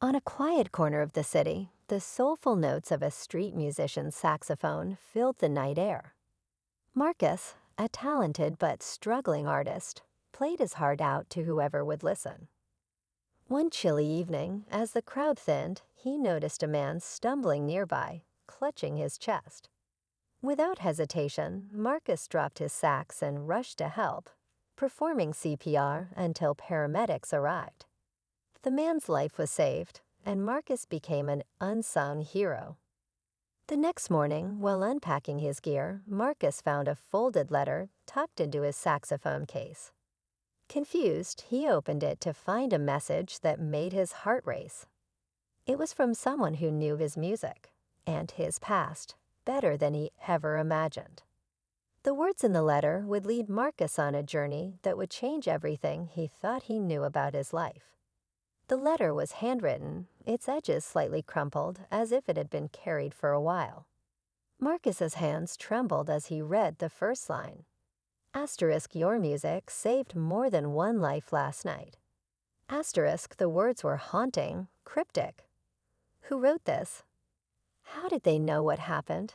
On a quiet corner of the city, the soulful notes of a street musician's saxophone filled the night air. Marcus, a talented but struggling artist, played his heart out to whoever would listen. One chilly evening, as the crowd thinned, he noticed a man stumbling nearby, clutching his chest. Without hesitation, Marcus dropped his sax and rushed to help, performing CPR until paramedics arrived. The man's life was saved, and Marcus became an unsung hero. The next morning, while unpacking his gear, Marcus found a folded letter tucked into his saxophone case. Confused, he opened it to find a message that made his heart race. It was from someone who knew his music and his past better than he ever imagined. The words in the letter would lead Marcus on a journey that would change everything he thought he knew about his life. The letter was handwritten, its edges slightly crumpled as if it had been carried for a while. Marcus's hands trembled as he read the first line. Asterisk, your music saved more than one life last night. Asterisk, the words were haunting, cryptic. Who wrote this? How did they know what happened?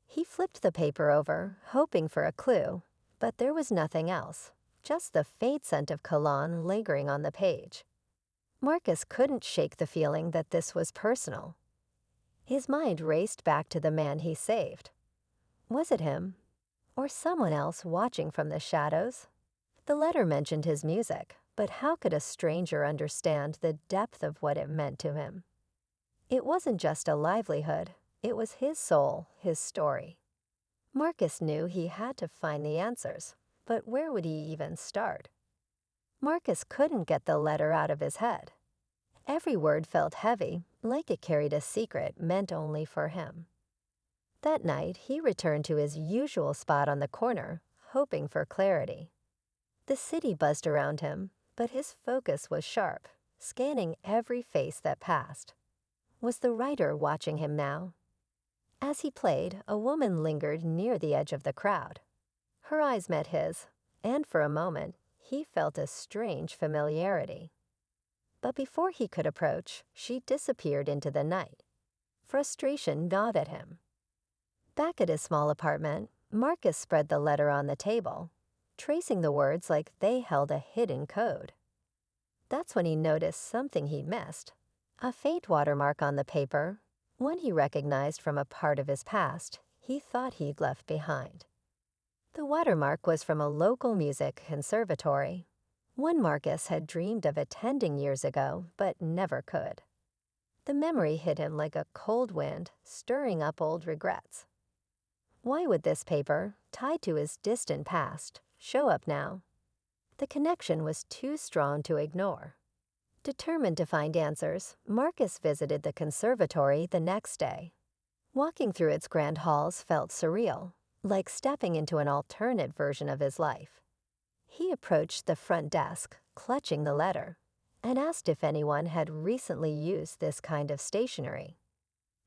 He flipped the paper over, hoping for a clue, but there was nothing else, just the faint scent of cologne lingering on the page. Marcus couldn't shake the feeling that this was personal. His mind raced back to the man he saved. Was it him? Or someone else watching from the shadows? The letter mentioned his music, but how could a stranger understand the depth of what it meant to him? It wasn't just a livelihood, it was his soul, his story. Marcus knew he had to find the answers, but where would he even start? Marcus couldn't get the letter out of his head. Every word felt heavy, like it carried a secret meant only for him. That night, he returned to his usual spot on the corner, hoping for clarity. The city buzzed around him, but his focus was sharp, scanning every face that passed. Was the writer watching him now? As he played, a woman lingered near the edge of the crowd. Her eyes met his, and for a moment, he felt a strange familiarity. But before he could approach, she disappeared into the night. Frustration gnawed at him. Back at his small apartment, Marcus spread the letter on the table, tracing the words like they held a hidden code. That's when he noticed something he'd missed. A faint watermark on the paper, one he recognized from a part of his past he thought he'd left behind. The watermark was from a local music conservatory, one Marcus had dreamed of attending years ago but never could. The memory hit him like a cold wind, stirring up old regrets. Why would this paper, tied to his distant past, show up now? The connection was too strong to ignore. Determined to find answers, Marcus visited the conservatory the next day. Walking through its grand halls felt surreal, like stepping into an alternate version of his life. He approached the front desk, clutching the letter, and asked if anyone had recently used this kind of stationery.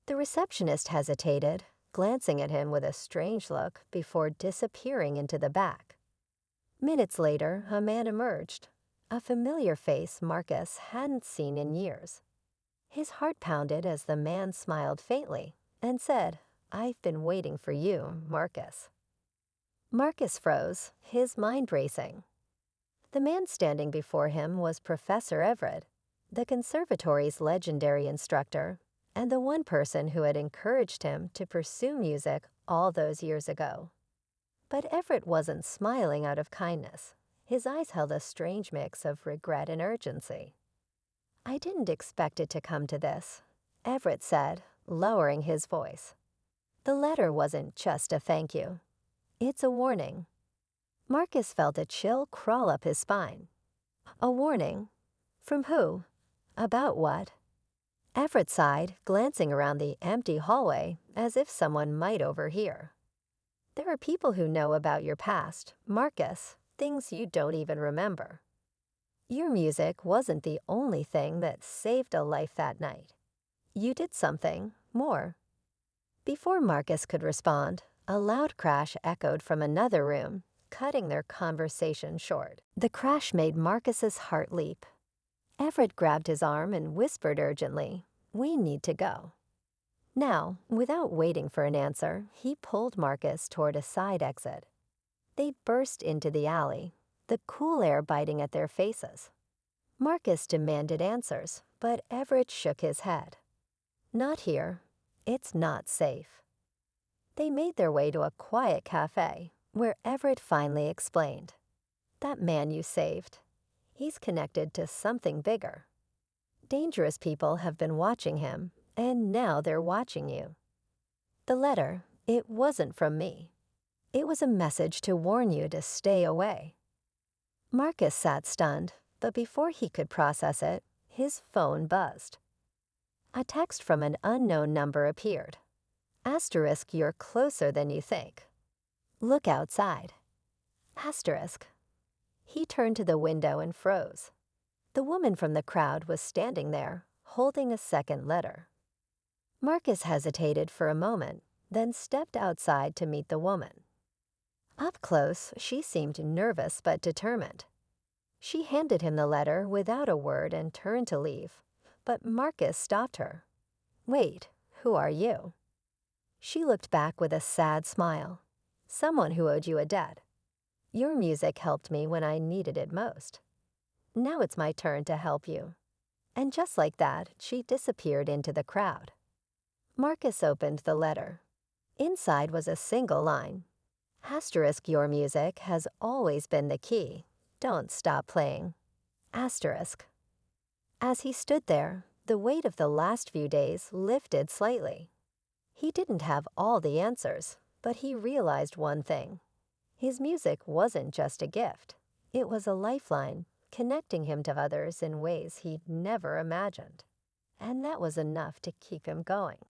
The receptionist hesitated, glancing at him with a strange look before disappearing into the back. Minutes later, a man emerged, a familiar face Marcus hadn't seen in years. His heart pounded as the man smiled faintly and said, "I've been waiting for you, Marcus." Marcus froze, his mind racing. The man standing before him was Professor Everett, the conservatory's legendary instructor, and the one person who had encouraged him to pursue music all those years ago. But Everett wasn't smiling out of kindness. His eyes held a strange mix of regret and urgency. "I didn't expect it to come to this," Everett said, lowering his voice. "The letter wasn't just a thank you. It's a warning." Marcus felt a chill crawl up his spine. A warning? From who? About what? Everett sighed, glancing around the empty hallway as if someone might overhear. "There are people who know about your past, Marcus, things you don't even remember. Your music wasn't the only thing that saved a life that night. You did something more." Before Marcus could respond, a loud crash echoed from another room, cutting their conversation short. The crash made Marcus's heart leap. Everett grabbed his arm and whispered urgently, "We need to go." Now, without waiting for an answer, he pulled Marcus toward a side exit. They burst into the alley, the cool air biting at their faces. Marcus demanded answers, but Everett shook his head. "Not here. It's not safe." They made their way to a quiet cafe, where Everett finally explained. "That man you saved, he's connected to something bigger. Dangerous people have been watching him, and now they're watching you. The letter, it wasn't from me. It was a message to warn you to stay away." Marcus sat stunned, but before he could process it, his phone buzzed. A text from an unknown number appeared. Asterisk, "You're closer than you think. Look outside." Asterisk. He turned to the window and froze. The woman from the crowd was standing there, holding a second letter. Marcus hesitated for a moment, then stepped outside to meet the woman. Up close, she seemed nervous but determined. She handed him the letter without a word and turned to leave, but Marcus stopped her. "Wait, who are you?" She looked back with a sad smile. "Someone who owed you a debt. Your music helped me when I needed it most. Now it's my turn to help you." And just like that, she disappeared into the crowd. Marcus opened the letter. Inside was a single line. Asterisk, "Your music has always been the key. Don't stop playing." Asterisk. As he stood there, the weight of the last few days lifted slightly. He didn't have all the answers, but he realized one thing. His music wasn't just a gift. It was a lifeline, connecting him to others in ways he'd never imagined. And that was enough to keep him going.